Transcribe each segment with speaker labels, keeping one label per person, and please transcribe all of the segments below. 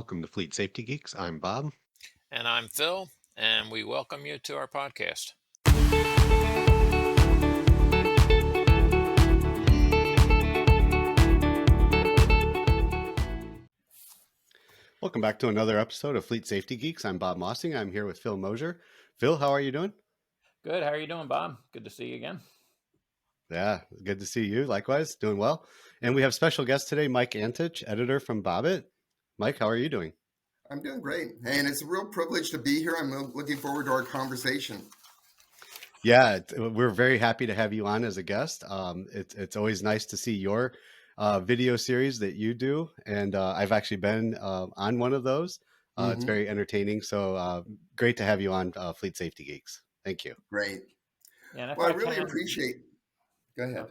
Speaker 1: Welcome to Fleet Safety Geeks. I'm Bob.
Speaker 2: And I'm Phil, and we welcome you to our podcast.
Speaker 1: Welcome back to another episode of Fleet Safety Geeks. I'm Bob Mossing. I'm here with Phil Mosier. Phil, how are you doing?
Speaker 2: Good. How are you doing, Bob? Good to see you again.
Speaker 1: Yeah, good to see you. Likewise, doing well. And we have special guest today, Mike Antich, editor from Bobbit. Mike, how are you doing?
Speaker 3: I'm doing great. And it's a real privilege to be here. I'm looking forward to our conversation.
Speaker 1: Yeah, we're very happy to have you on as a guest. It's always nice to see your video series that you do. And I've actually been on one of those. It's very entertaining. So great to have you on Fleet Safety Geeks. Thank you.
Speaker 3: Great.
Speaker 2: Yeah, and if
Speaker 3: Well, I
Speaker 2: I
Speaker 3: really
Speaker 2: can,
Speaker 3: appreciate. Go ahead.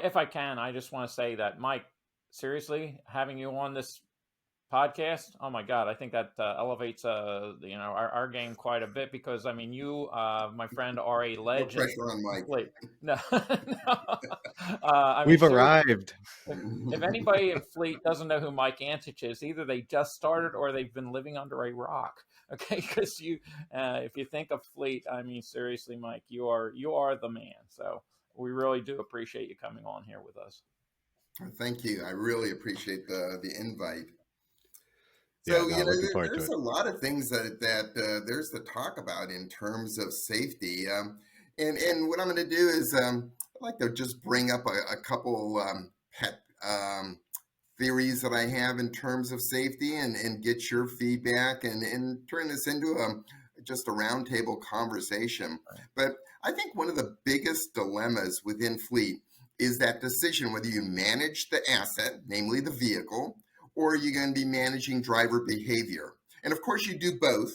Speaker 2: if I can, I just want to say that, Mike, seriously, having you on this podcast, oh my God, I think that elevates our game quite a bit because I mean you, my friend, are a
Speaker 3: No
Speaker 2: legend.
Speaker 3: pressure on Mike.
Speaker 2: Fleet. No, no. I mean,
Speaker 1: We've
Speaker 2: seriously,
Speaker 1: arrived.
Speaker 2: if anybody in Fleet doesn't know who Mike Antich is, either they just started or they've been living under a rock. Okay, because if you think of Fleet, I mean, seriously, Mike, you are the man. So we really do appreciate you coming on here with us.
Speaker 3: Thank you. I really appreciate the invite.
Speaker 1: Yeah,
Speaker 3: So,
Speaker 1: no, looking forward to
Speaker 3: there's
Speaker 1: it.
Speaker 3: a lot of things that there's to talk about in terms of safety. And what I'm going to do is I'd like to just bring up a couple pet theories that I have in terms of safety and get your feedback and turn this into just a roundtable conversation. But I think one of the biggest dilemmas within fleet is that decision whether you manage the asset, namely the vehicle, or you're going to be managing driver behavior. And of course, you do both.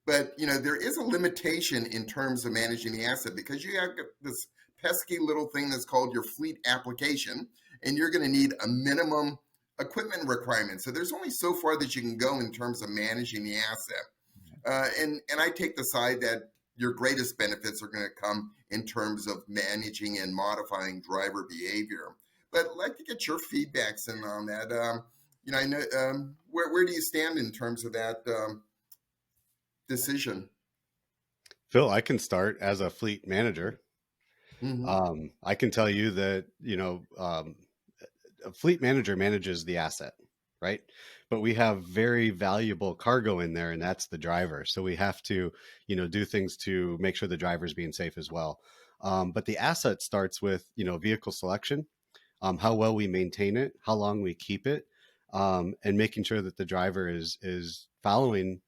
Speaker 3: But there is a limitation in terms of managing the asset because you have this pesky little thing that's called your fleet application, and you're going to need a minimum equipment requirement. So there's only so far that you can go in terms of managing the asset. And I take the side that your greatest benefits are going to come in terms of managing and modifying driver behavior. But I'd like to get your feedbacks in on that. I know where do you stand in terms of that decision?
Speaker 1: Phil, I can start as a fleet manager. I can tell you that, a fleet manager manages the asset, right? But we have very valuable cargo in there, and that's the driver. So we have to, do things to make sure the driver's being safe as well. But the asset starts with, vehicle selection, how well we maintain it, how long we keep it, and making sure that the driver is following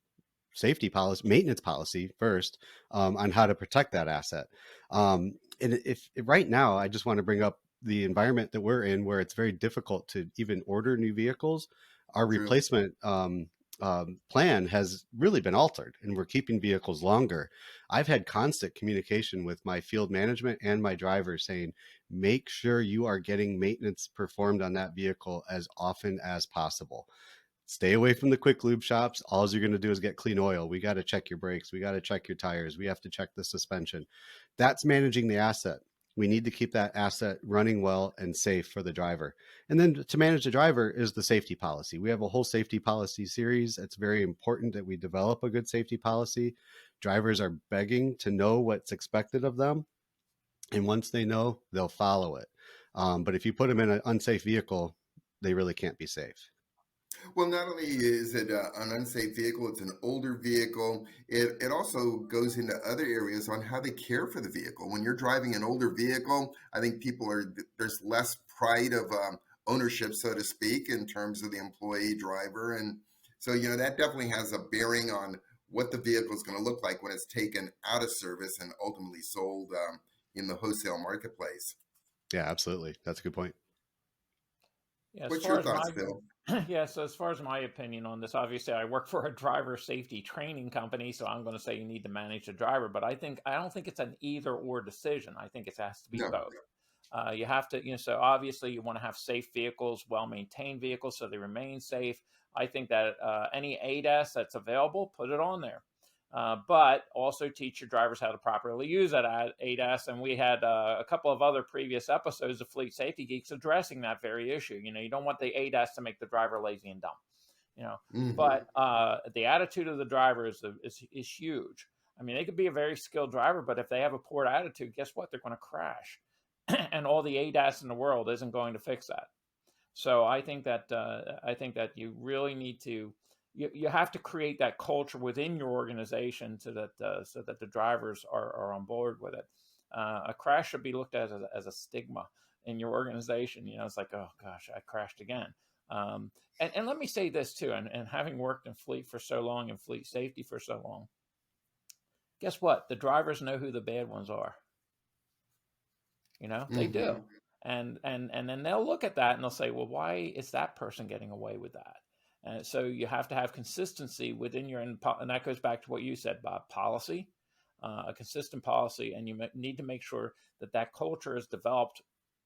Speaker 1: safety policy, maintenance policy first, on how to protect that asset. And if right now, I just want to bring up the environment that we're in, where it's very difficult to even order new vehicles. Our
Speaker 3: True.
Speaker 1: replacement plan has really been altered, and we're keeping vehicles longer. I've had constant communication with my field management and my drivers saying, make sure you are getting maintenance performed on that vehicle as often as possible. Stay away from the quick lube shops. All you're going to do is get clean oil. We got to check your brakes. We got to check your tires. We have to check the suspension. That's managing the asset. We need to keep that asset running well and safe for the driver. And then to manage the driver is the safety policy. We have a whole safety policy series. It's very important that we develop a good safety policy. Drivers are begging to know what's expected of them. And once they know, they'll follow it. But if you put them in an unsafe vehicle, they really can't be safe.
Speaker 3: Well, not only is it an unsafe vehicle, it's an older vehicle. It also goes into other areas on how they care for the vehicle. When you're driving an older vehicle, I think there's less pride of ownership, so to speak, in terms of the employee driver. And so, that definitely has a bearing on what the vehicle is going to look like when it's taken out of service and ultimately sold in the wholesale marketplace.
Speaker 1: Yeah, absolutely. That's a good point.
Speaker 2: Yeah,
Speaker 3: What's your thoughts, Phil?
Speaker 2: Yeah, so as far as my opinion on this, obviously I work for a driver safety training company, so I'm going to say you need to manage the driver, but I don't think it's an either or decision. I think it has to be
Speaker 3: No.
Speaker 2: both. You have to, so obviously you want to have safe vehicles, well-maintained vehicles, so they remain safe. I think that any ADAS that's available, put it on there. But also teach your drivers how to properly use that ADAS. And we had a couple of other previous episodes of Fleet Safety Geeks addressing that very issue. You don't want the ADAS to make the driver lazy and dumb. you know.
Speaker 3: Hmm.
Speaker 2: But the attitude of the driver is huge. I mean, they could be a very skilled driver, but if they have a poor attitude, guess what? They're going to crash, and all the ADAS in the world isn't going to fix that. So I think that you really need to you have to create that culture within your organization so that the drivers are on board with it. A crash should be looked at as a stigma in your organization. You know, it's like, oh gosh, I crashed again. Um, and let me say this too, and having worked in fleet for so long and fleet safety for so long, guess what? The drivers know who the bad ones are. You know, they do.
Speaker 3: Hmm.
Speaker 2: And then they'll look at that and they'll say, well, why is that person getting away with that? And so you have to have consistency within your, and that goes back to what you said, Bob, policy, a consistent policy. And you need to make sure that that culture is developed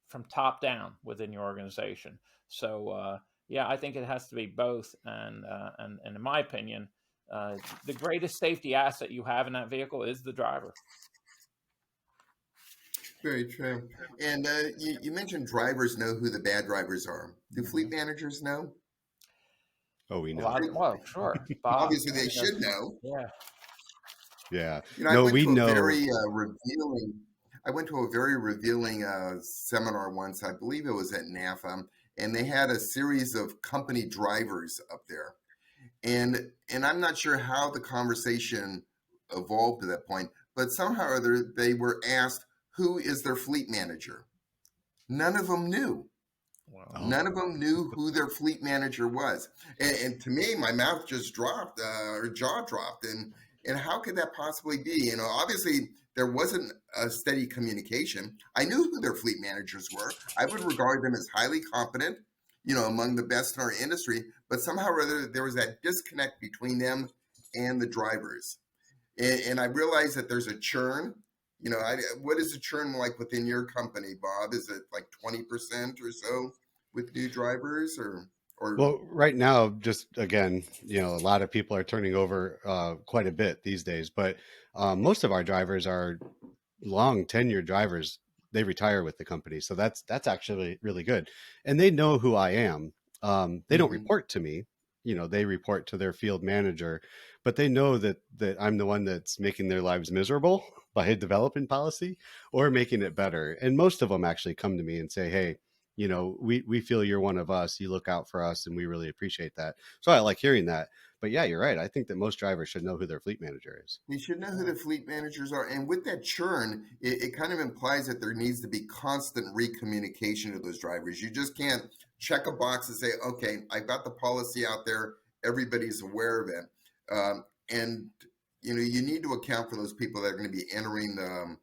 Speaker 2: from top down within your organization. So, yeah, I think it has to be both. And in my opinion, the greatest safety asset you have in that vehicle is the driver.
Speaker 3: Very true. And you mentioned drivers know who the bad drivers are. Do fleet
Speaker 2: Mhm.
Speaker 3: managers know?
Speaker 1: Oh, we
Speaker 2: A
Speaker 1: know.
Speaker 2: lot of, well, sure, Bob.
Speaker 3: Obviously, they should know.
Speaker 2: Yeah,
Speaker 1: Yeah.
Speaker 3: You know, I
Speaker 1: No,
Speaker 3: went
Speaker 1: we
Speaker 3: to a
Speaker 1: know.
Speaker 3: very revealing. I went to a very revealing seminar once. I believe it was at NAFA, and they had a series of company drivers up there. And I'm not sure how the conversation evolved to that point, but somehow or other they were asked who is their fleet manager. None of them knew.
Speaker 2: well,
Speaker 1: Oh,
Speaker 3: None of them knew who their fleet manager was, and to me, my mouth just dropped, or jaw dropped, and how could that possibly be? You know, obviously there wasn't a steady communication. I knew who their fleet managers were. I would regard them as highly competent, you know, among the best in our industry. But somehow or other, there was that disconnect between them and the drivers, and I realized that there's a churn. You know, what is the churn like within your company, Bob? Is it like 20% or so with new drivers, or
Speaker 1: well, right now, just again, a lot of people are turning over quite a bit these days, but most of our drivers are long tenured drivers. They retire with the company, so that's actually really good, and they know who I am. They don't
Speaker 3: Mhm.
Speaker 1: report to me. They report to their field manager, but they know that I'm the one that's making their lives miserable by developing policy or making it better. And most of them actually come to me and say, "Hey, we feel you're one of us. You look out for us, and we really appreciate that." So I like hearing that. But yeah, you're right. I think that most drivers should know who their fleet manager is.
Speaker 3: They should know who
Speaker 2: yeah,
Speaker 3: the fleet managers are. And with that churn, it kind of implies that there needs to be constant recommunication to those drivers. You just can't check a box and say, okay, I've got the policy out there. Everybody's aware of it. And, you know, you need to account for those people that are going to be entering the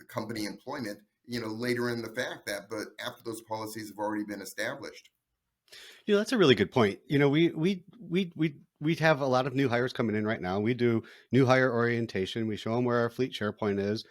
Speaker 3: company employment, you know, later in the fact that, but after those policies have already been established.
Speaker 1: That's a really good point. We have a lot of new hires coming in right now. We do new hire orientation. We show them where our fleet SharePoint is.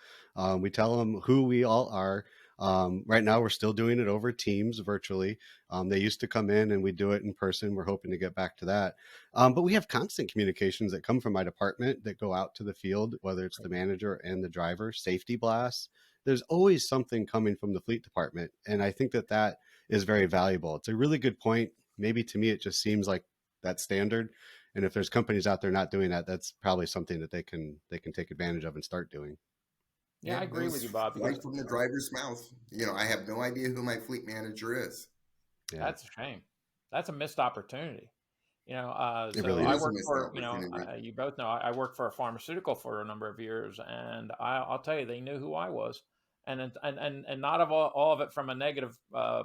Speaker 1: We tell them who we all are. Right now, we're still doing it over Teams virtually. They used to come in and we do it in person. We're hoping to get back to that. But we have constant communications that come from my department that go out to the field, whether it's the manager and the driver, safety blasts. There's always something coming from the fleet department. And I think that is very valuable. It's a really good point. Maybe to me, it just seems like that's standard. And if there's companies out there not doing that, that's probably something that they can take advantage of and start doing.
Speaker 2: yeah,
Speaker 3: Yeah,
Speaker 2: I agree with
Speaker 3: those
Speaker 2: you, Bob,
Speaker 3: right
Speaker 2: because
Speaker 3: from the driver's mouth. You know, I have no idea who my fleet manager is.
Speaker 1: Yeah,
Speaker 2: that's a shame. That's a missed opportunity.
Speaker 1: it
Speaker 2: So
Speaker 1: really
Speaker 3: It
Speaker 2: I
Speaker 3: is
Speaker 1: is.
Speaker 3: a
Speaker 2: worked
Speaker 3: missed
Speaker 2: for,
Speaker 3: opportunity.
Speaker 2: you both know, I worked for a pharmaceutical for a number of years, and I'll tell you, they knew who I was, and not of all of it from a negative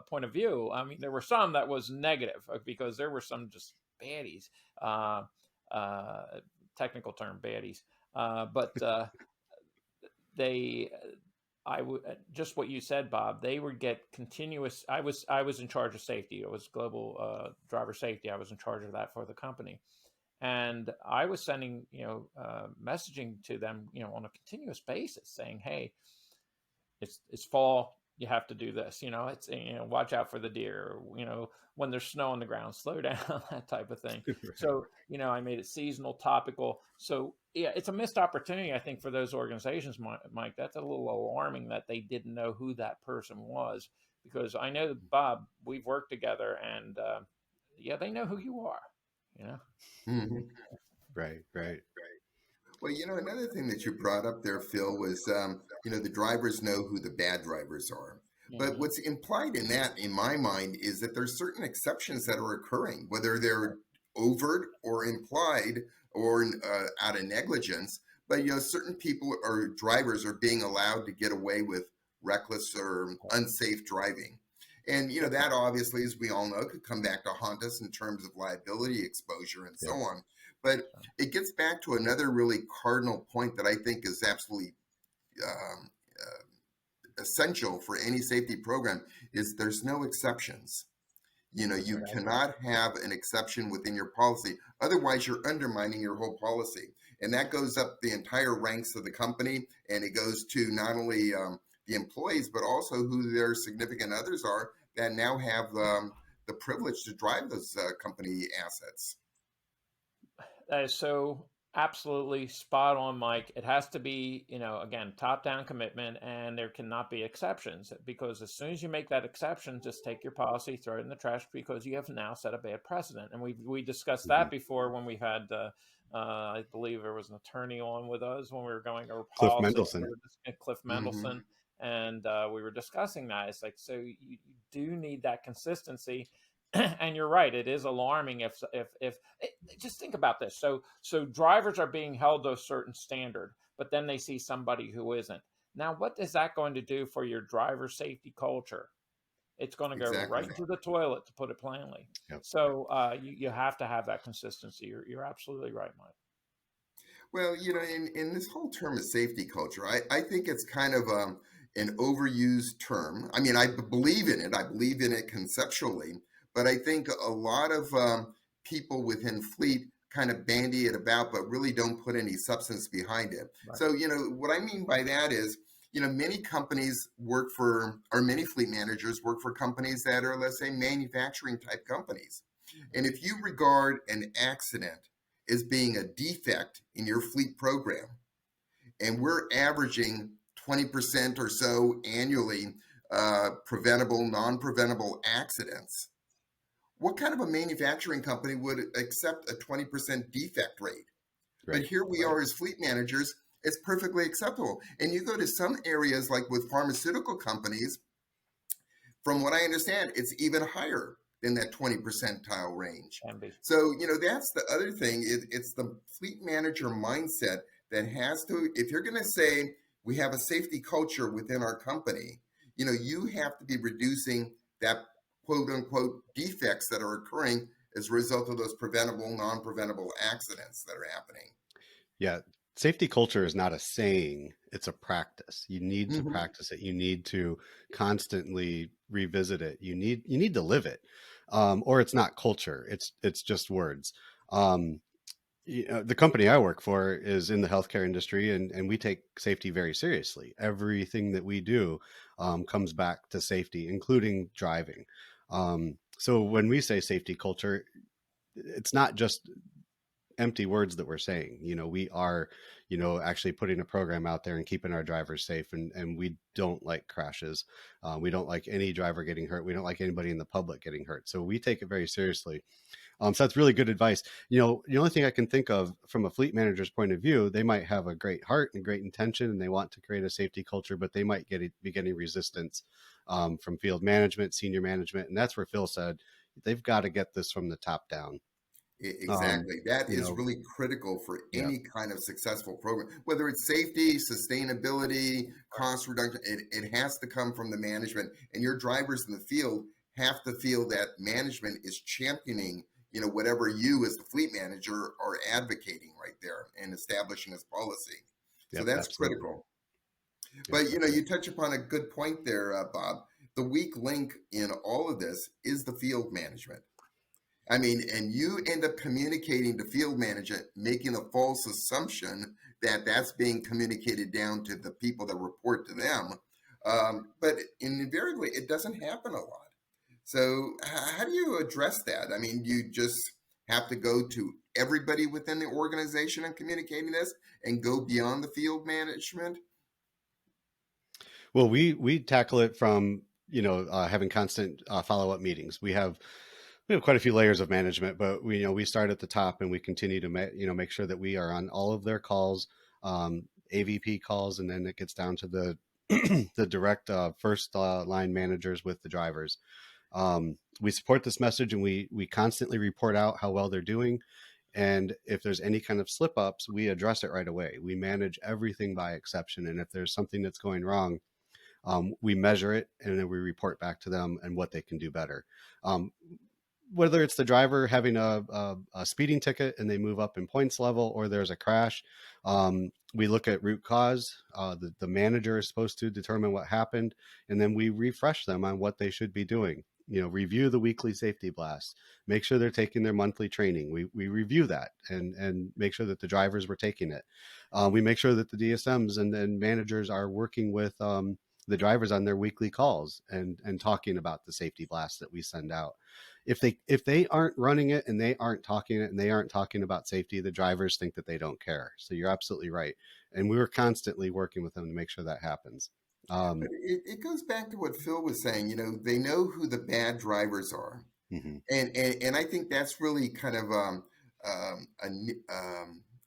Speaker 2: point of view. I mean, there were some that was negative because there were some just baddies, uh, uh, technical term baddies, but they I would just what you said, Bob. They would get continuous. I was in charge of safety. It was global driver safety. I was in charge of that for the company, and I was sending messaging to them on a continuous basis, saying, "Hey, it's fall. You have to do this. It's watch out for the deer. When there's snow on the ground, slow down, that type of thing."
Speaker 1: Right.
Speaker 2: So I made it seasonal, topical. So yeah, it's a missed opportunity, I think, for those organizations, Mike. That's a little alarming that they didn't know who that person was, because I know, Bob, we've worked together, and yeah, they know who you are. You know.
Speaker 3: Mhm.
Speaker 1: Right, right.
Speaker 3: Well, another thing that you brought up there, Phil, was the drivers know who the bad drivers are. But
Speaker 2: Hmm.
Speaker 3: what's implied in that, in my mind, is that there's certain exceptions that are occurring, whether they're overt or implied or out of negligence. But certain people or drivers are being allowed to get away with reckless or unsafe driving. And
Speaker 2: Yep.
Speaker 3: that obviously, as we all know, could come back to haunt us in terms of liability exposure and so
Speaker 1: Yep.
Speaker 3: on. But it gets back to another really cardinal point that I think is absolutely um, essential for any safety program is there's no exceptions.
Speaker 2: That's
Speaker 3: You
Speaker 2: right.
Speaker 3: cannot have an exception within your policy. Otherwise, you're undermining your whole policy. And that goes up the entire ranks of the company. And it goes to not only the employees, but also who their significant others are that now have the privilege to drive those company assets.
Speaker 2: That is so absolutely spot on, Mike. It has to be, again, top down commitment, and there cannot be exceptions because as soon as you make that exception, just take your policy, throw it in the trash because you have now set a bad precedent. And we discussed
Speaker 1: Hmm.
Speaker 2: that before when we had, I believe there was an attorney on with us when we were going over
Speaker 1: Cliff
Speaker 2: policy. We
Speaker 1: Mendelson.
Speaker 2: were Cliff
Speaker 3: Mm-hmm.
Speaker 2: Mendelson, and we were discussing that. It's like, so you do need that consistency. And you're right, it is alarming if just think about this. So drivers are being held to a certain standard, but then they see somebody who isn't. Now, what is that going to do for your driver safety culture? It's going to go
Speaker 3: Exactly.
Speaker 2: right to the toilet, to put it plainly.
Speaker 1: Yep.
Speaker 2: So you have to have that consistency. You're absolutely right, Mike.
Speaker 3: Well, in this whole term of safety culture, I think it's kind of an overused term. I mean, I believe in it. I believe in it conceptually, but I think a lot of people within Fleet kind of bandy it about, but really don't put any substance behind it.
Speaker 2: Right.
Speaker 3: So, what I mean by that is, many companies work for, or many fleet managers work for companies that are, let's say, manufacturing type companies. And if you regard an accident as being a defect in your fleet program, and we're averaging 20% or so annually preventable, non preventable accidents, what kind of a manufacturing company would accept a 20% defect rate? But
Speaker 1: Right.
Speaker 3: here we
Speaker 2: Right.
Speaker 3: are as fleet managers, it's perfectly acceptable. And you go to some areas like with pharmaceutical companies, from what I understand, it's even higher than that 20 percentile range.
Speaker 2: Can be.
Speaker 3: So, that's the other thing. It's the fleet manager mindset that has to, if you're going to say we have a safety culture within our company, you have to be reducing that quote unquote defects that are occurring as a result of those preventable, non preventable accidents that are happening.
Speaker 1: Yeah. Safety culture is not a saying, it's a practice. You need to
Speaker 3: Mm-hmm.
Speaker 1: practice it. You need to constantly revisit it. You need to live it. Or it's not culture. It's just words. Um, the company I work for is in the healthcare industry, and we take safety very seriously. Everything that we do comes back to safety, including driving. So when we say safety culture, it's not just empty words that we're saying. We are, actually putting a program out there and keeping our drivers safe. And we don't like crashes. We don't like any driver getting hurt. We don't like anybody in the public getting hurt. So we take it very seriously. So that's really good advice. The only thing I can think of from a fleet manager's point of view, they might have a great heart and great intention, and they want to create a safety culture, but they might be getting resistance from field management, senior management, and that's where Phil said they've got to get this from the top down. Um,
Speaker 3: Exactly. That
Speaker 1: you
Speaker 3: is
Speaker 1: know,
Speaker 3: really critical for
Speaker 1: yeah,
Speaker 3: any kind of successful program, whether it's safety, sustainability, cost reduction. It has to come from the management, and your drivers in the field have to feel that management is championing, whatever you as the fleet manager are advocating right there and establishing as policy. So
Speaker 1: yep,
Speaker 3: that's
Speaker 1: absolutely,
Speaker 3: critical.
Speaker 1: yep,
Speaker 3: But
Speaker 1: that's right.
Speaker 3: you touch upon a good point there, Bob. The weak link in all of this is the field management. I mean, and you end up communicating to field management, making a false assumption that that's being communicated down to the people that report to them. But invariably, it doesn't happen a lot. So, how do you address that? I mean, you just have to go to everybody within the organization and communicating this and go beyond the field management.
Speaker 1: Well, we tackle it from having constant follow up meetings. We have We have quite a few layers of management, but we start at the top and we continue to make sure that we are on all of their calls, AVP calls, and then it gets down to the the direct first line managers with the drivers. We support this message, and we constantly report out how well they're doing. And if there's any kind of slip ups, we address it right away. We manage everything by exception, and if there's something that's going wrong, we measure it and then we report back to them and what they can do better. Um, whether it's the driver having a speeding ticket and they move up in points level, or there's a crash, we look at root cause. The manager is supposed to determine what happened, and then we refresh them on what they should be doing. Review the weekly safety blasts, make sure they're taking their monthly training. We review that and make sure that the drivers were taking it. We make sure that the DSMs and managers are working with the drivers on their weekly calls and talking about the safety blasts that we send out. If they aren't running it and they aren't talking it and they aren't talking about safety, the drivers think that they don't care. So you're absolutely right, and we were constantly working with them to make sure that happens.
Speaker 3: But
Speaker 1: um,
Speaker 3: it goes back to what Phil was saying. They know who the bad drivers are.
Speaker 1: mhm.
Speaker 3: And I think that's really kind of a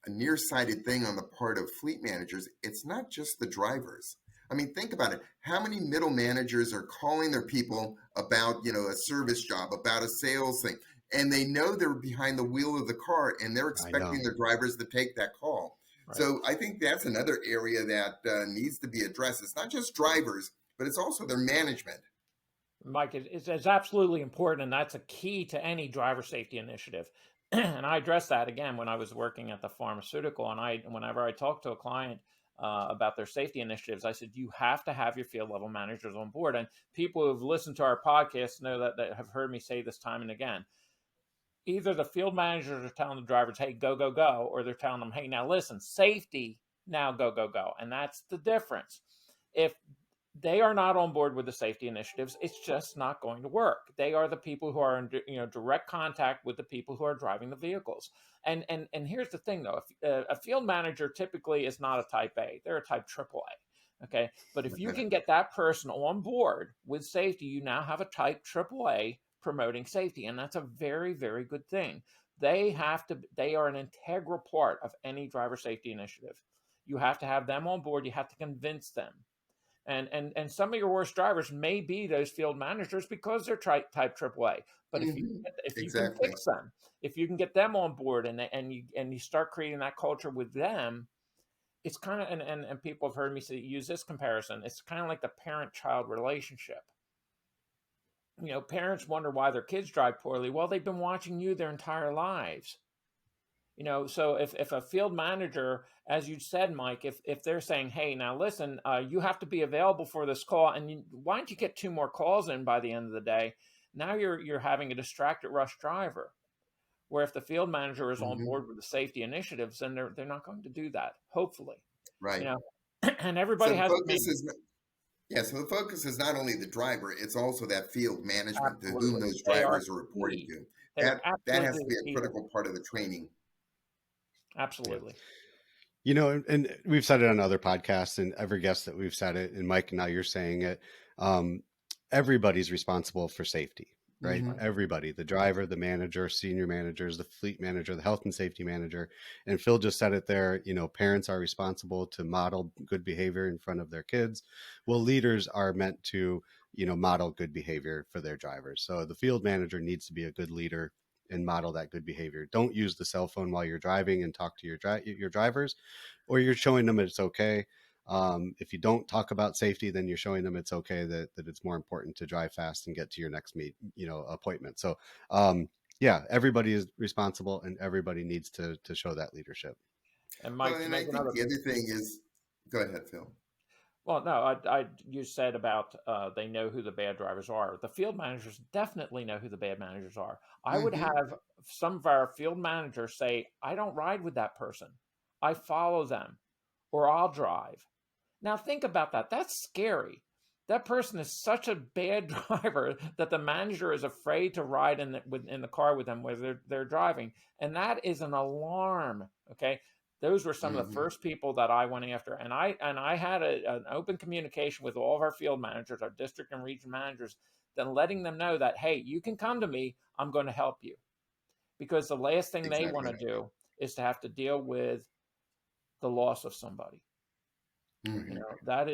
Speaker 3: nearsighted thing on the part of fleet managers. It's not just the drivers. I mean, think about it. How many middle managers are calling their people about, a service job, about a sales thing, and they know they're behind the wheel of the car and they're
Speaker 1: I
Speaker 3: expecting
Speaker 1: know.
Speaker 3: their drivers to take that call.
Speaker 2: Right.
Speaker 3: So I think that's another area that needs to be addressed. It's not just drivers, but it's also their management.
Speaker 2: Mike, is absolutely important, and that's a key to any driver safety initiative. And I addressed that again when I was working at the pharmaceutical. And whenever I talked to a client about their safety initiatives, I said you have to have your field level managers on board. And people who have listened to our podcast know that have heard me say this time and again. Either the field managers are telling the drivers, "Hey, go go go," or they're telling them, "Hey, now listen, safety, now go go go," and that's the difference. If they are not on board with the safety initiatives, it's just not going to work. They are the people who are in direct contact with the people who are driving the vehicles. And here's the thing though, if, a field manager typically is not a type A, they're a type AAA. Okay, but if you can get that person on board with safety, you now have a type AAA promoting safety, and that's a very, very good thing. They are an integral part of any driver safety initiative. You have to have them on board. You have to convince them. And some of your worst drivers may be those field managers because they're type AAA. But
Speaker 3: Hmm.
Speaker 2: if you can
Speaker 3: Exactly.
Speaker 2: fix them, if you can get them on board and you start creating that culture with them, it's kind of and people have heard me use this comparison. It's kind of like the parent-child relationship. Parents wonder why their kids drive poorly. Well, they've been watching you their entire lives. So if a field manager, as you said, Mike, if they're saying, "Hey, now listen, you have to be available for this call, and why don't you get 2 more calls in by the end of the day?" Now you're having a distracted rush driver. Where if the field manager is on
Speaker 3: Hmm.
Speaker 2: board with the safety initiatives, then they're not going to do that. Hopefully, you
Speaker 3: Right.
Speaker 2: know, and
Speaker 3: So
Speaker 2: everybody
Speaker 3: the
Speaker 2: has to
Speaker 3: focus
Speaker 2: make
Speaker 3: is Yeah, so the focus is not only the driver, it's also that field management to whom
Speaker 2: absolutely.
Speaker 3: those
Speaker 2: They are
Speaker 3: drivers are reporting
Speaker 2: key.
Speaker 3: to.
Speaker 2: They are
Speaker 3: That has to
Speaker 2: absolutely
Speaker 3: be a
Speaker 2: key to
Speaker 3: critical part of the training.
Speaker 1: Yeah.
Speaker 2: absolutely.
Speaker 1: And we've said it on other podcasts, and every guest that we've said it, and Mike, now you're saying it. Um, everybody's responsible for safety, right?
Speaker 3: Hmm.
Speaker 1: Everybody, the driver, the manager, senior managers, the fleet manager, the health and safety manager. And Phil just said it there, parents are responsible to model good behavior in front of their kids. Well, leaders are meant to, model good behavior for their drivers. So the field manager needs to be a good leader and model that good behavior. Don't use the cell phone while you're driving and talk to your drivers, or you're showing them it's okay. If you don't talk about safety, then you're showing them it's okay, that it's more important to drive fast and get to your next appointment. So yeah, everybody is responsible and everybody needs to show that leadership.
Speaker 2: And
Speaker 3: Well,
Speaker 2: Mike, to
Speaker 3: and I
Speaker 2: make
Speaker 3: think
Speaker 2: another
Speaker 3: the other thing is, go ahead, Phil.
Speaker 2: Well, no, you said about they know who the bad drivers are. The field managers definitely know who the bad managers are. I would
Speaker 3: Hmm.
Speaker 2: have some of our field managers say, "I don't ride with that person. I follow them, or I'll drive." Now think about that. That's scary. That person is such a bad driver that the manager is afraid to ride in the car with them where they're driving, and that is an alarm. Okay, those were some of the
Speaker 3: Hmm.
Speaker 2: first people that I went after, and I had an open communication with all of our field managers, our district and region managers. then letting them know that, hey, you can come to me, I'm going to help you. Because the last thing they want
Speaker 3: Exactly.
Speaker 2: to do is to have to deal with the loss of somebody.
Speaker 3: Hmm.
Speaker 2: That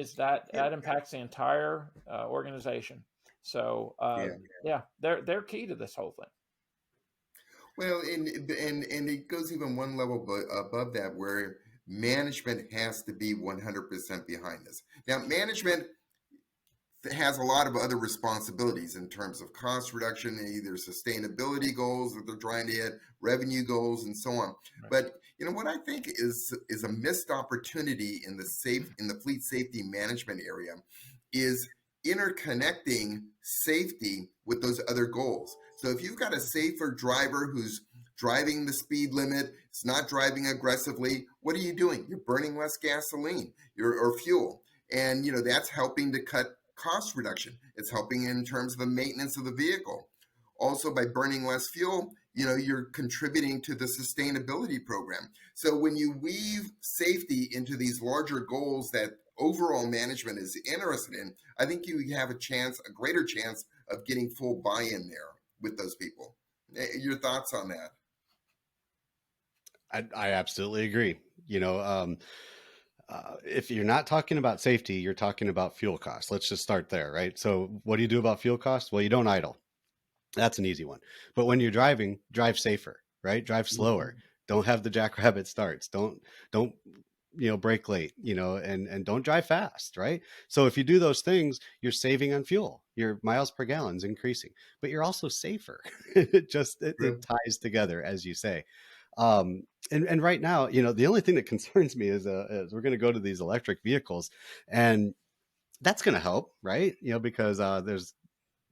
Speaker 2: impacts the entire organization. So
Speaker 3: Yeah.
Speaker 2: yeah, they're key to this whole thing.
Speaker 3: Well, and it goes even one level above that, where management has to be 100% behind this. Now, management has a lot of other responsibilities in terms of cost reduction, either sustainability goals that they're trying to hit, revenue goals, and so on.
Speaker 2: Right.
Speaker 3: But what I think is a missed opportunity in the fleet safety management area is interconnecting safety with those other goals. So if you've got a safer driver who's driving the speed limit, it's not driving aggressively, what are you doing? You're burning less gasoline or fuel. And that's helping to cut cost reduction. It's helping in terms of the maintenance of the vehicle. Also, by burning less fuel, you're contributing to the sustainability program. So when you weave safety into these larger goals that overall management is interested in, I think you have a greater chance of getting full buy-in there with those people. Your thoughts on that?
Speaker 1: I absolutely agree. If you're not talking about safety, you're talking about fuel costs. Let's just start there, right? So, what do you do about fuel costs? Well, you don't idle. That's an easy one. But when you're driving, drive safer, right? Drive slower.
Speaker 3: Mhm.
Speaker 1: Don't have the jackrabbit starts. Don't brake late, and don't drive fast, right? So if you do those things, you're saving on fuel. Your miles per gallon is increasing, but you're also safer. It
Speaker 3: True.
Speaker 1: ties together, as you say. And right now, the only thing that concerns me is we're going to go to these electric vehicles, and that's going to help, right? Because there's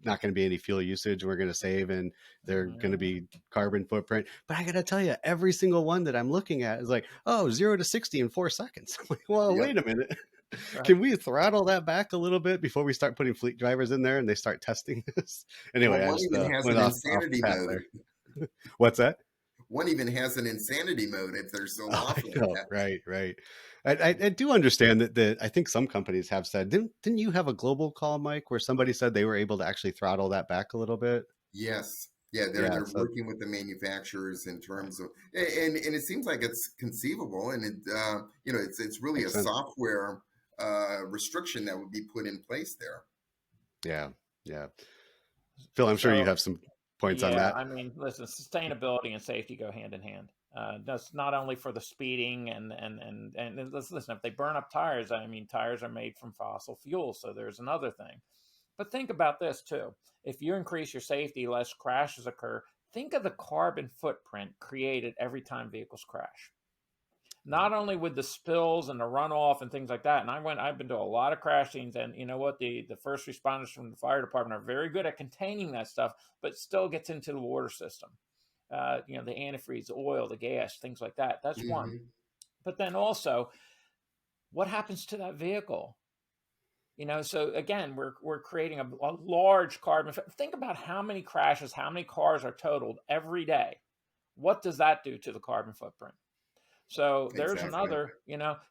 Speaker 1: not going to be any fuel usage. We're going to save, and they're going to
Speaker 2: Mhm.
Speaker 1: be carbon footprint. But I got to tell you, every single one that I'm looking at is like, oh, 0 to 60 in 4 seconds. I'm like, well,
Speaker 3: Yep.
Speaker 1: wait a minute.
Speaker 2: Right.
Speaker 1: Can we throttle that back a little bit before we start putting fleet drivers in there and they start testing this?
Speaker 3: Well,
Speaker 1: Anyway, I
Speaker 3: one
Speaker 1: just
Speaker 3: even has
Speaker 1: went
Speaker 3: an
Speaker 1: off
Speaker 3: insanity
Speaker 1: path
Speaker 3: mode.
Speaker 1: there. What's that?
Speaker 3: One even has an insanity mode if they're so
Speaker 1: Oh,
Speaker 3: off
Speaker 1: I
Speaker 3: like
Speaker 1: know.
Speaker 3: that.
Speaker 1: Right, right. I do understand that I think some companies have said, didn't you have a global call, Mike, where somebody said they were able to actually throttle that back a little bit?
Speaker 3: Yes. Yeah,
Speaker 1: Yeah.
Speaker 3: they're
Speaker 1: So
Speaker 3: working with the manufacturers in
Speaker 2: Right.
Speaker 3: terms of, and it seems like it's conceivable, and it's really a
Speaker 1: makes sense.
Speaker 3: software restriction that would be put in place there.
Speaker 1: Yeah. Yeah. Phil, I'm sure you
Speaker 2: So
Speaker 1: have some points on
Speaker 2: yeah,
Speaker 1: that.
Speaker 2: I mean, listen, sustainability and safety go hand in hand. That's not only for the speeding and listen. If they burn up tires, I mean, tires are made from fossil fuels, so there's another thing. But think about this too. If you increase your safety, less crashes occur. Think of the carbon footprint created every time vehicles crash.
Speaker 3: Right.
Speaker 2: Not only with the spills and the runoff and things like that. And I've been to a lot of crash scenes, and you know what? The first responders from the fire department are very good at containing that stuff, but still gets into the water system. The antifreeze, the oil, the gas, things like that. That's one.
Speaker 3: Hmm.
Speaker 2: But then also, what happens to that vehicle? So again, we're creating a large carbon. Think about how many crashes, how many cars are totaled every day. What does that do to the carbon footprint? So there's
Speaker 3: Exactly.
Speaker 2: another,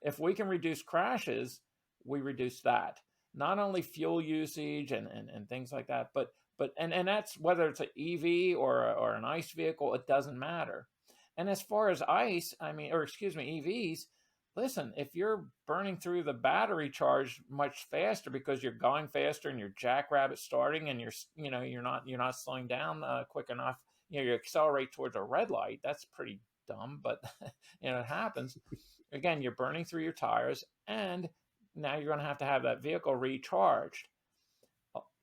Speaker 2: if we can reduce crashes, we reduce that. Not only fuel usage and things like that, but that's whether it's an EV or an ICE vehicle, it doesn't matter. And as far as ICE, I mean, or excuse me, EVs, listen, if you're burning through the battery charge much faster because you're going faster and you're jackrabbit starting and you're not slowing down quick enough, you accelerate towards a red light. That's pretty dumb, but it happens. Again, you're burning through your tires, and now you're going to have that vehicle recharged.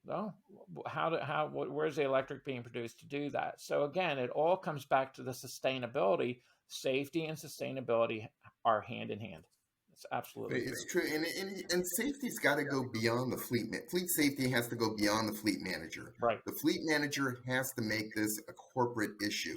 Speaker 2: Well, where's the electric being produced to do that? So again, it all comes back to the sustainability. Safety and sustainability are hand in hand. It's absolutely true.
Speaker 3: It's true, and safety's got to go beyond the fleet. Fleet safety has to go beyond the fleet manager.
Speaker 2: Right.
Speaker 3: The fleet manager has to make this a corporate issue,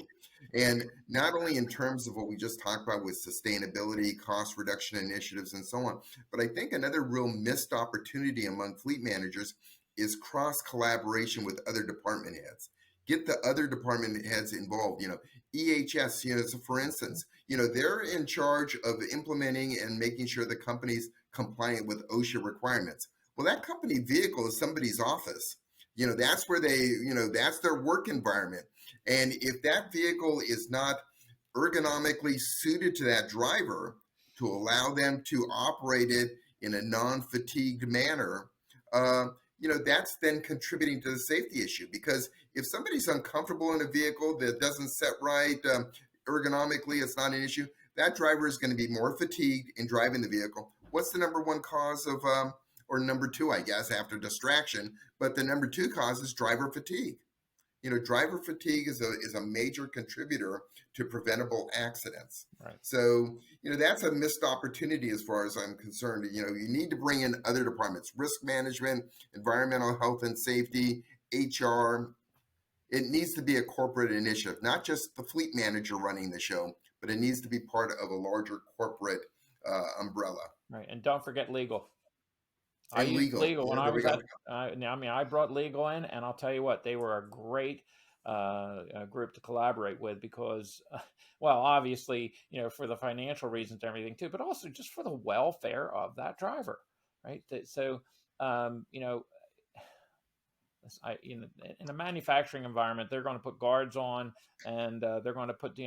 Speaker 3: and not only in terms of what we just talked about with sustainability, cost reduction initiatives, and so on, but I think another real missed opportunity among fleet managers is cross collaboration with other department heads. Get the other department heads involved. EHS. So for instance, they're in charge of implementing and making sure the company's compliant with OSHA requirements. Well, that company vehicle is somebody's office. That's where that's their work environment. And if that vehicle is not ergonomically suited to that driver to allow them to operate it in a non-fatigued manner, that's then contributing to the safety issue. Because if somebody's uncomfortable in a vehicle that doesn't set right ergonomically, it's not an issue. That driver is going to be more fatigued in driving the vehicle. What's the number one cause of, or number two, I guess, after distraction? But the number two cause is driver fatigue. Driver fatigue is a major contributor to preventable accidents.
Speaker 2: Right.
Speaker 3: So, that's a missed opportunity as far as I'm concerned. You need to bring in other departments, risk management, environmental health and safety, HR. It needs to be a corporate initiative, not just the fleet manager running the show, but it needs to be part of a larger corporate umbrella.
Speaker 2: Right. And don't forget legal. I
Speaker 3: And
Speaker 2: used
Speaker 3: legal.
Speaker 2: legal when
Speaker 3: Yeah,
Speaker 2: I
Speaker 3: there we
Speaker 2: was
Speaker 3: go.
Speaker 2: at, I brought legal in, and I'll tell you what, they were a great group to collaborate with because, well, obviously, for the financial reasons and everything too, but also just for the welfare of that driver, right? So, in a manufacturing environment, they're going to put guards on, and they're going to put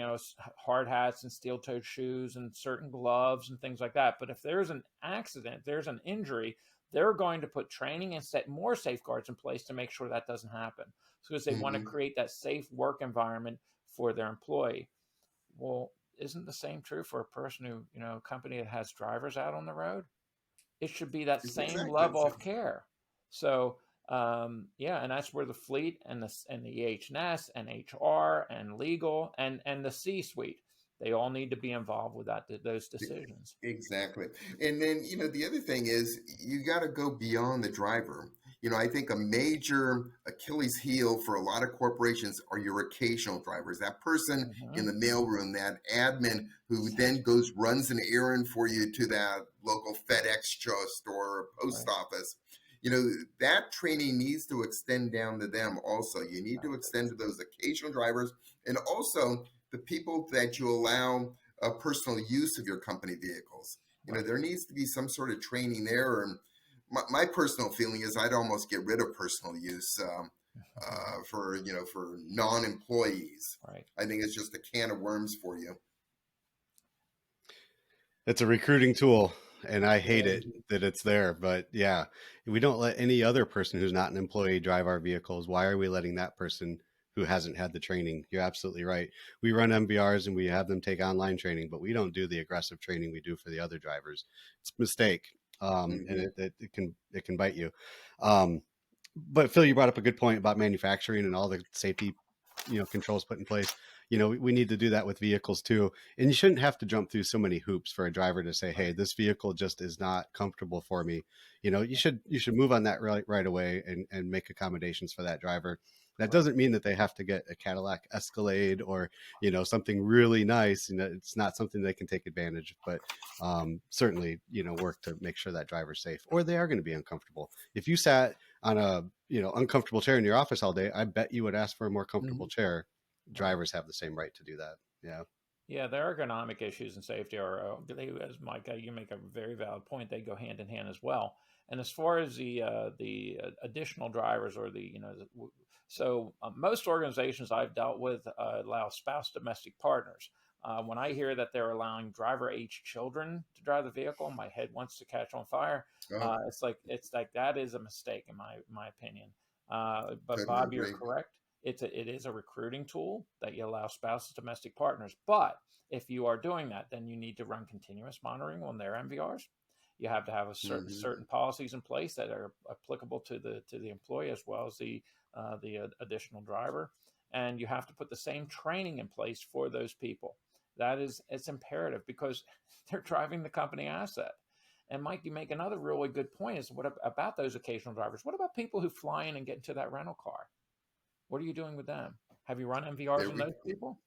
Speaker 2: hard hats and steel-toed shoes and certain gloves and things like that. But if there's an accident, there's an injury, they're going to put training and set more safeguards in place to make sure that doesn't happen, because they want to
Speaker 3: Mm-hmm.
Speaker 2: create that safe work environment for their employee. Well, isn't the same true for a person who, company that has drivers out on the road? It should be that same
Speaker 3: Exactly.
Speaker 2: level of care. So, yeah, and that's where the fleet and the EH&S and HR and legal and the C-suite, they all need to be involved with those decisions.
Speaker 3: Exactly. And then, the other thing is you got to go beyond the driver. I think a major Achilles heel for a lot of corporations are your occasional drivers. That person in
Speaker 2: Mm-hmm.
Speaker 3: the mailroom, that admin who then runs an errand for you to that local FedEx store or post
Speaker 2: Right.
Speaker 3: office. That training needs to extend down to them also. You need to extend to those occasional drivers and also the people that you allow personal use of your company vehicles.
Speaker 2: Right.
Speaker 3: There needs to be some sort of training there. And my personal feeling is I'd almost get rid of personal use for non-employees.
Speaker 2: Right.
Speaker 3: I think it's just a can of worms for you.
Speaker 1: It's a recruiting tool, and I hate
Speaker 3: Yeah.
Speaker 1: it that it's there. But yeah, we don't let any other person who's not an employee drive our vehicles. Why are we letting that person who hasn't had the training? You're absolutely right. We run MVRs and we have them take online training, but we don't do the aggressive training we do for the other drivers. It's a mistake, and
Speaker 3: Mm-hmm.
Speaker 1: it can bite you. But Phil, you brought up a good point about manufacturing and all the safety controls put in place. We need to do that with vehicles too, and you shouldn't have to jump through so many hoops for a driver to say, hey, this vehicle just is not comfortable for me. You should move on that right away and make accommodations for that driver. That
Speaker 2: Right.
Speaker 1: doesn't mean that they have to get a Cadillac Escalade or something really nice. It's not something they can take advantage of, but certainly work to make sure that driver's safe, or they are going to be uncomfortable. If you sat on a uncomfortable chair in your office all day, I bet you would ask for a more comfortable
Speaker 3: Mm-hmm.
Speaker 1: chair.
Speaker 2: Right.
Speaker 1: Drivers have the same right to do that. Yeah.
Speaker 2: Yeah, the ergonomic issues and safety are, as Mike, you make a very valid point. They go hand in hand as well. And as far as the additional drivers or most organizations I've dealt with allow spouse domestic partners. When I hear that they're allowing driver age children to drive the vehicle, my head wants to catch on fire.
Speaker 3: Oh,
Speaker 2: It's like that is a mistake in my opinion. But
Speaker 3: couldn't
Speaker 2: Bob, you're
Speaker 3: agree.
Speaker 2: correct. It is a recruiting tool that you allow spouses, domestic partners. But if you are doing that, then you need to run continuous monitoring on their MVRs. You have to have a
Speaker 3: Mm-hmm.
Speaker 2: certain policies in place that are applicable to the employee as well as the additional driver, and you have to put the same training in place for those people. It's imperative because they're driving the company asset. And Mike, you make another really good point: is what about those occasional drivers? What about people who fly in and get into that rental car? What are you doing with them? Have you run MVRs
Speaker 3: There
Speaker 2: on
Speaker 3: we
Speaker 2: those people?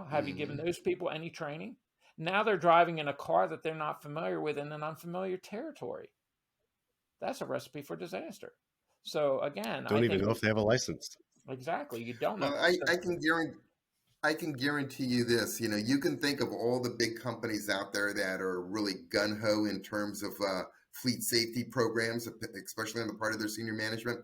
Speaker 2: Have you given
Speaker 3: Mm-hmm.
Speaker 2: those people any training? Now they're driving in a car that they're not familiar with in an unfamiliar territory. That's a recipe for disaster. So again, I
Speaker 1: Don't even
Speaker 2: think
Speaker 1: know if they have a license.
Speaker 2: exactly you don't know.
Speaker 3: Well,
Speaker 2: So,
Speaker 3: I can guarantee you this. You can think of all the big companies out there that are really gun ho in terms of fleet safety programs, especially on the part of their senior management.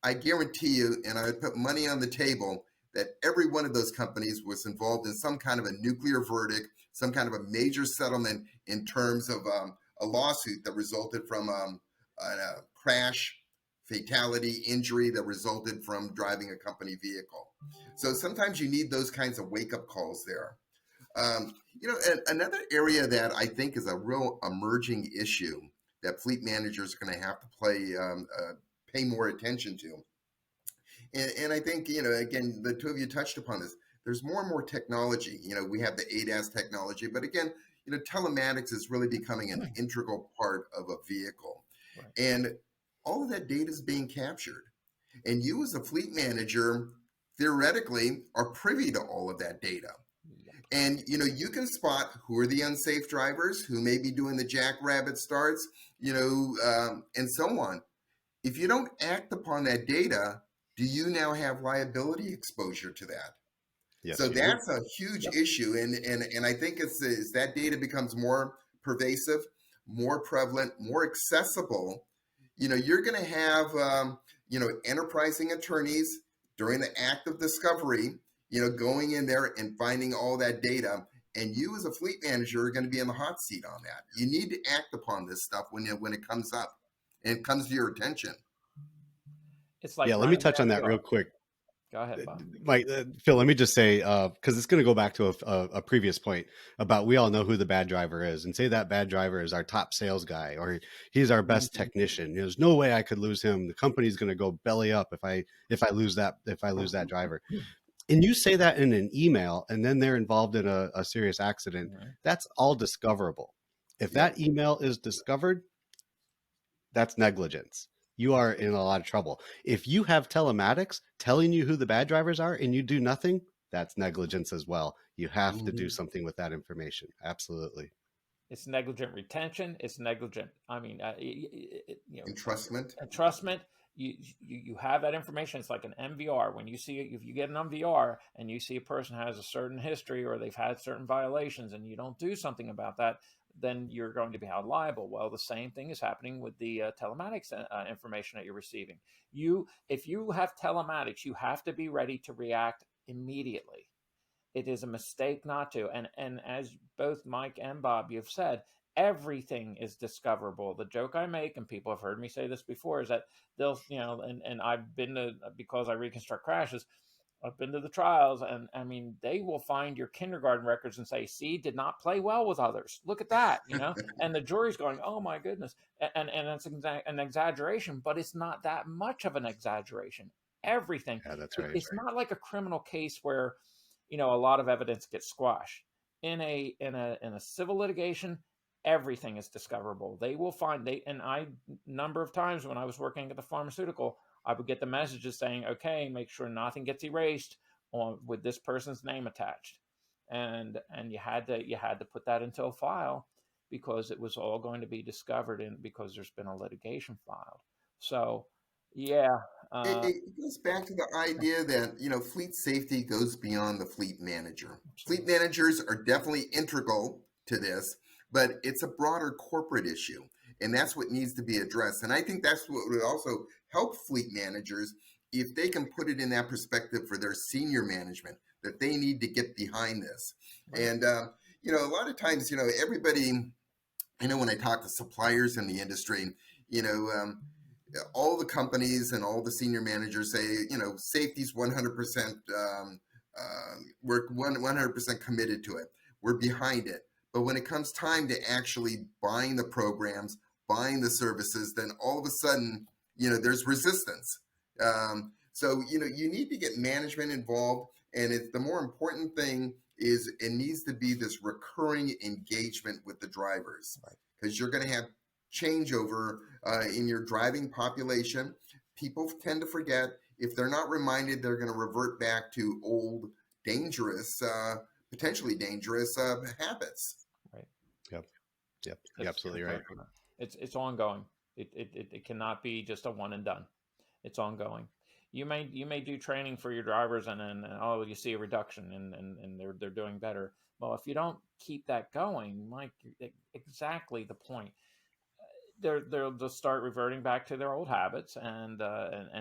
Speaker 3: I guarantee you, and I would put money on the table that every one of those companies was involved in some kind of a nuclear verdict, some kind of a major settlement in terms of a lawsuit that resulted from a crash, fatality, injury that resulted from driving a company vehicle. So sometimes you need those kinds of wake up calls there. Another area that I think is a real emerging issue that fleet managers are going to have to pay more attention to. And I think, again, the two of you touched upon this. There's more and more technology. We have the ADAS technology, but again, telematics is really becoming an integral part of a vehicle.
Speaker 2: Right.
Speaker 3: And all of that data is being captured. And you as a fleet manager, theoretically, are privy to all of that data. And you can spot who are the unsafe drivers, who may be doing the jackrabbit starts, and so on. If you don't act upon that data, do you now have liability exposure to that?
Speaker 1: Yes,
Speaker 3: So
Speaker 1: you do.
Speaker 3: that's a huge issue, and I think it's as that data becomes more pervasive, more prevalent, more accessible. You're going to have enterprising attorneys during the act of discovery, going in there and finding all that data. And you as a fleet manager are going to be in the hot seat on that. You need to act upon this stuff when it comes up and it comes to your attention.
Speaker 2: It's like
Speaker 1: Yeah, let me
Speaker 2: running the
Speaker 1: touch on that
Speaker 2: MVR.
Speaker 1: real quick.
Speaker 2: Go ahead, Bob.
Speaker 1: Mike, Phil, let me just say, because it's going to go back to a previous point about we all know who the bad driver is, and say that bad driver is our top sales guy or he's our best technician. There's no way I could lose him. The company's going to go belly up if I lose that driver. And you say that in an email, and then they're involved in a serious accident. That's all discoverable. If that email is discovered, that's negligence. You are in a lot of trouble. If you have telematics telling you who the bad drivers are and you do nothing, that's negligence as well. You have to do something with that information. Absolutely.
Speaker 2: It's negligent retention. It's negligent.
Speaker 3: Entrustment.
Speaker 2: Entrustment. You have that information. It's like an MVR. When if you get an MVR and you see a person has a certain history or they've had certain violations and you don't do something about that, then you're going to be held liable. Well, the same thing is happening with the telematics information that you're receiving. If you have telematics, you have to be ready to react immediately. It is a mistake not to. And as both Mike and Bob, you've said, everything is discoverable. The joke I make, and people have heard me say this before, is that they'll, and I've been to, because I reconstruct crashes, I've been to the trials, and I mean, they will find your kindergarten records and say, see, did not play well with others. Look at that, and the jury's going, oh my goodness. And it's an exaggeration, but it's not that much of an exaggeration. Everything.
Speaker 1: Yeah, that's right.
Speaker 2: It's not like a criminal case where, a lot of evidence gets squashed. In a civil litigation, everything is discoverable. They will find number of times when I was working at the pharmaceutical, I would get the messages saying, okay, make sure nothing gets erased with this person's name attached. And you had to put that into a file because it was all going to be discovered because there's been a litigation filed. So yeah.
Speaker 3: It goes back to the idea that, fleet safety goes beyond the fleet manager. Fleet managers are definitely integral to this, but it's a broader corporate issue. And that's what needs to be addressed. And I think that's what would also help fleet managers if they can put it in that perspective for their senior management, that they need to get behind this. Right. And, a lot of times, everybody, when I talk to suppliers in the industry, all the companies and all the senior managers say, safety's 100%, we're 100% committed to it. We're behind it. But when it comes time to actually buying the programs, buying the services, then all of a sudden, there's resistance. So you need to get management involved. And the more important thing is it needs to be this recurring engagement with the drivers, because you're going to have changeover in your driving population. People tend to forget. If they're not reminded, they're going to revert back to old, dangerous, potentially dangerous habits.
Speaker 2: Right.
Speaker 1: Yep. You're absolutely right.
Speaker 2: It's ongoing. It cannot be just a one and done. It's ongoing. You may do training for your drivers and then you see a reduction and they're doing better. Well, if you don't keep that going, Mike, exactly the point. they'll just start reverting back to their old habits, and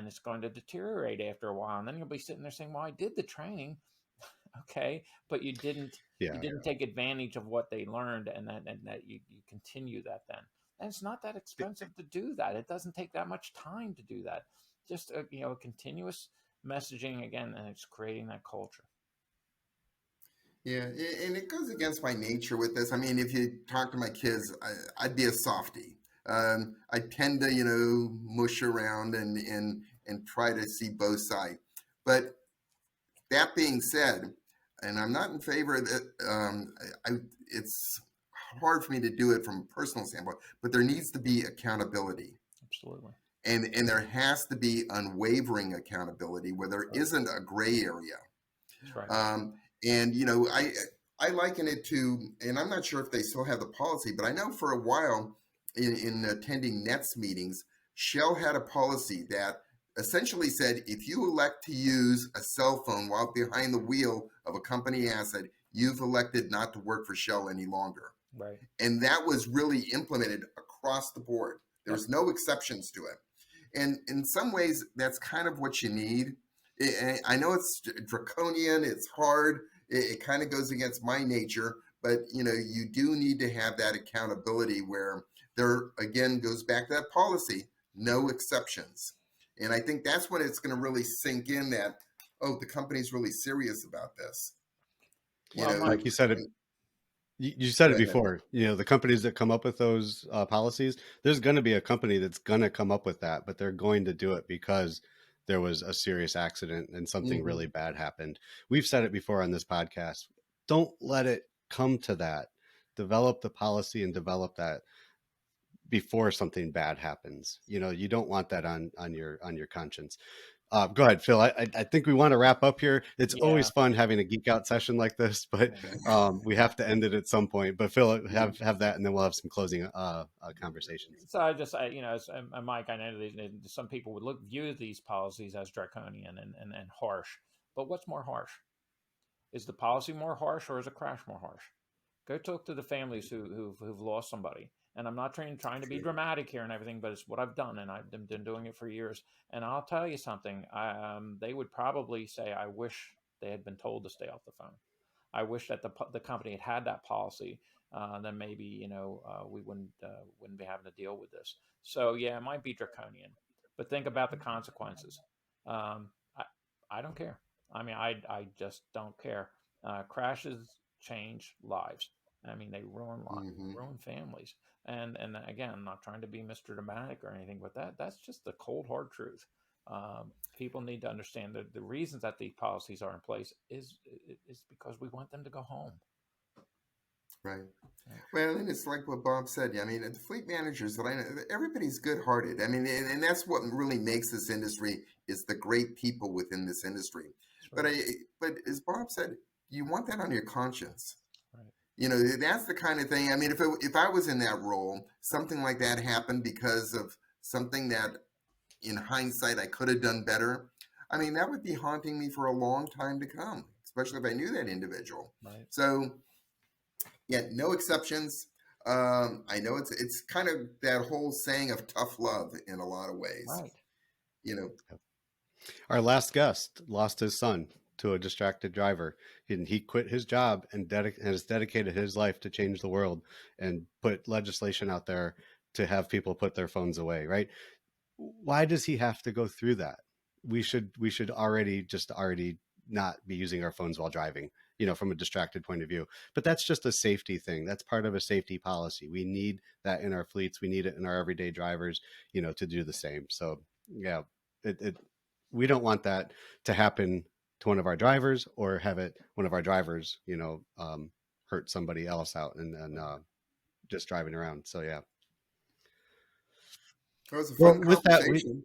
Speaker 2: it's going to deteriorate after a while. And then you'll be sitting there saying, "Well, I did the training, okay, but you
Speaker 1: Yeah.
Speaker 2: didn't take advantage of what they learned, and that you continue that then. And it's not that expensive to do that. It doesn't take that much time to do that. Just a continuous messaging again, and it's creating that culture.
Speaker 3: Yeah, and it goes against my nature with this. I mean, if you talk to my kids, I'd be a softie. I tend to, mush around and try to see both sides. But that being said, and I'm not in favor of it. It's hard for me to do it from a personal standpoint, but there needs to be accountability,
Speaker 2: Absolutely.
Speaker 3: and there has to be unwavering accountability where there
Speaker 2: Right.
Speaker 3: isn't a gray area.
Speaker 2: That's right.
Speaker 3: Um, and I liken it to, and I'm not sure if they still have the policy, but I know for a while in attending NETS meetings, Shell had a policy that essentially said if you elect to use a cell phone while behind the wheel of a company asset, you've elected not to work for Shell any longer.
Speaker 2: Right.
Speaker 3: And that was really implemented across the board. There
Speaker 2: Yep.
Speaker 3: was no exceptions to it. And in some ways, that's kind of what you need. I know it's draconian, it's hard, it kind of goes against my nature, but you do need to have that accountability where there again goes back to that policy, no exceptions. And I think that's when it's going to really sink in that, oh, the company's really serious about this. You
Speaker 2: Well,
Speaker 3: know,
Speaker 2: Mike.
Speaker 1: Like you said it, you said
Speaker 3: go
Speaker 1: it
Speaker 3: ahead.
Speaker 1: before. The companies that come up with those policies, there's going to be a company that's going to come up with that, but they're going to do it because there was a serious accident and something really
Speaker 3: Hmm.
Speaker 1: bad happened. We've said it before on this podcast. Don't let it come to that. Develop the policy and develop that before something bad happens. You don't want that on your conscience. Go ahead, Phil. I think we want to wrap up here. It's always
Speaker 2: Yeah.
Speaker 1: fun having a geek out session like this, but we have to end it at some point. But Phil, have that, and then we'll have some closing conversations.
Speaker 2: So Mike, I know that some people would view these policies as draconian and harsh, but what's more harsh? Is the policy more harsh, or is a crash more harsh? Go talk to the families who've lost somebody. And I'm not trying to be
Speaker 3: True.
Speaker 2: dramatic here and everything, but it's what I've done, and I've been doing it for years. And I'll tell you something. They would probably say, "I wish they had been told to stay off the phone. I wish that the company had that policy. Then maybe we wouldn't be having to deal with this." So yeah, it might be draconian, but think about the consequences. Um, I I don't care. I mean, I just don't care. Crashes change lives. I mean, they ruin lives,
Speaker 3: Hmm.
Speaker 2: ruin families. And again, I'm not trying to be Mr. Dramatic or anything, but that's just the cold hard truth. People need to understand that the reasons that the policies are in place is because we want them to go home.
Speaker 3: Right.
Speaker 2: Yeah.
Speaker 3: Well, and it's like what Bob said. I mean, the fleet managers that I know, everybody's good-hearted. I mean, and that's what really makes this industry is the great people within this industry.
Speaker 2: That's
Speaker 3: But
Speaker 2: right.
Speaker 3: but as Bob said, you want that on your conscience.
Speaker 2: Right.
Speaker 3: That's the kind of thing. I mean, if I was in that role, something like that happened because of something that, in hindsight, I could have done better. I mean, that would be haunting me for a long time to come, especially if I knew that individual.
Speaker 2: Right.
Speaker 3: So yeah, no exceptions. I know it's kind of that whole saying of tough love in a lot of ways.
Speaker 2: Right.
Speaker 3: You know,
Speaker 1: Our last guest lost his son to a distracted driver, and he quit his job and has dedicated his life to change the world and put legislation out there to have people put their phones away. Right? Why does he have to go through that? We should already not be using our phones while driving, from a distracted point of view. But that's just a safety thing. That's part of a safety policy. We need that in our fleets. We need it in our everyday drivers, to do the same. So yeah, it we don't want that to happen to one of our drivers, or have it one of our drivers, hurt somebody else out and just driving around. So yeah.
Speaker 3: it was a
Speaker 1: Well,
Speaker 3: fun
Speaker 1: with that, we
Speaker 3: conversation.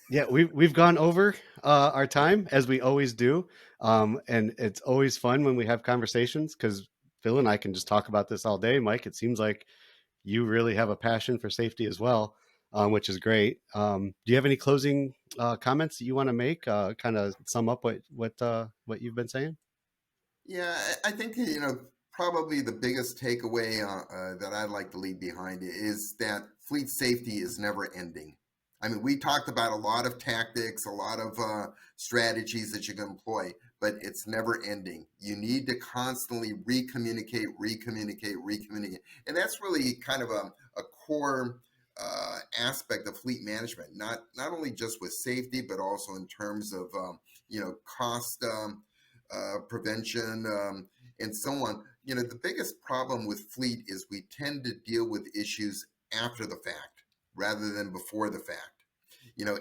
Speaker 1: yeah, we've gone over our time, as we always do, and it's always fun when we have conversations because Phil and I can just talk about this all day. Mike, it seems like you really have a passion for safety as well, which is great. Do you have any closing comments that you want to make? Kind of sum up what you've been saying.
Speaker 3: Yeah, I think probably the biggest takeaway that I'd like to leave behind is that fleet safety is never ending. I mean, we talked about a lot of tactics, a lot of strategies that you can employ, but it's never ending. You need to constantly recommunicate, recommunicate, recommunicate. And that's really kind of a core aspect of fleet management, not only just with safety, but also in terms of, cost prevention, and so on. The biggest problem with fleet is we tend to deal with issues after the fact rather than before the fact.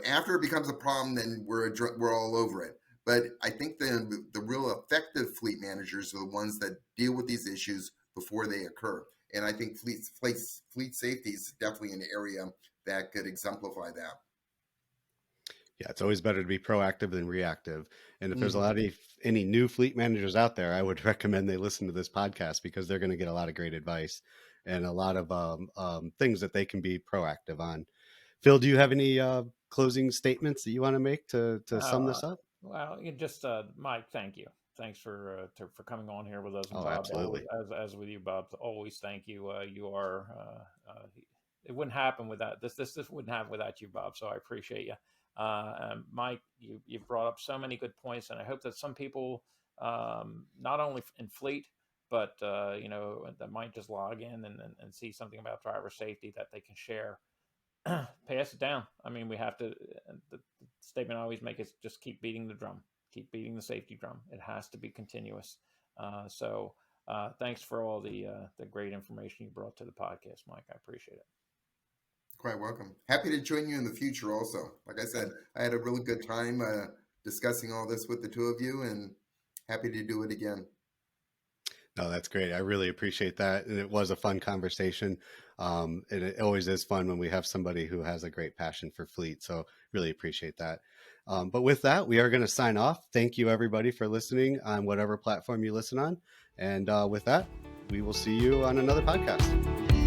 Speaker 3: After it becomes a problem, then we're all over it. But I think the real effective fleet managers are the ones that deal with these issues before they occur. And I think fleet safety is definitely an area that could exemplify that.
Speaker 1: Yeah, it's always better to be proactive than reactive. And if there's a
Speaker 3: Hmm.
Speaker 1: lot of any new fleet managers out there, I would recommend they listen to this podcast because they're going to get a lot of great advice and a lot of things that they can be proactive on. Phil, do you have any closing statements that you want to make to sum
Speaker 2: Uh,
Speaker 1: this up?
Speaker 2: well, you just Mike, thank you. Thanks for coming on here with us, and
Speaker 1: Oh,
Speaker 2: Bob, always,
Speaker 1: absolutely.
Speaker 2: as with you, Bob, always thank you. You are it wouldn't happen without this wouldn't happen without you, Bob. So I appreciate you. Mike, you've brought up so many good points, and I hope that some people, not only in fleet, but that might just log in and see something about driver safety that they can share. Pass it down. I mean, we have to. The statement I always make is just keep beating the drum, keep beating the safety drum. It has to be continuous. Thanks for all the great information you brought to the podcast, Mike. I appreciate it.
Speaker 3: Quite welcome. Happy to join you in the future also. Like I said, I had a really good time discussing all this with the two of you, and happy to do it again.
Speaker 1: No, that's great. I really appreciate that. And it was a fun conversation. And it always is fun when we have somebody who has a great passion for fleet. So really appreciate that. But with that, we are going to sign off. Thank you, everybody, for listening on whatever platform you listen on. And with that, we will see you on another podcast.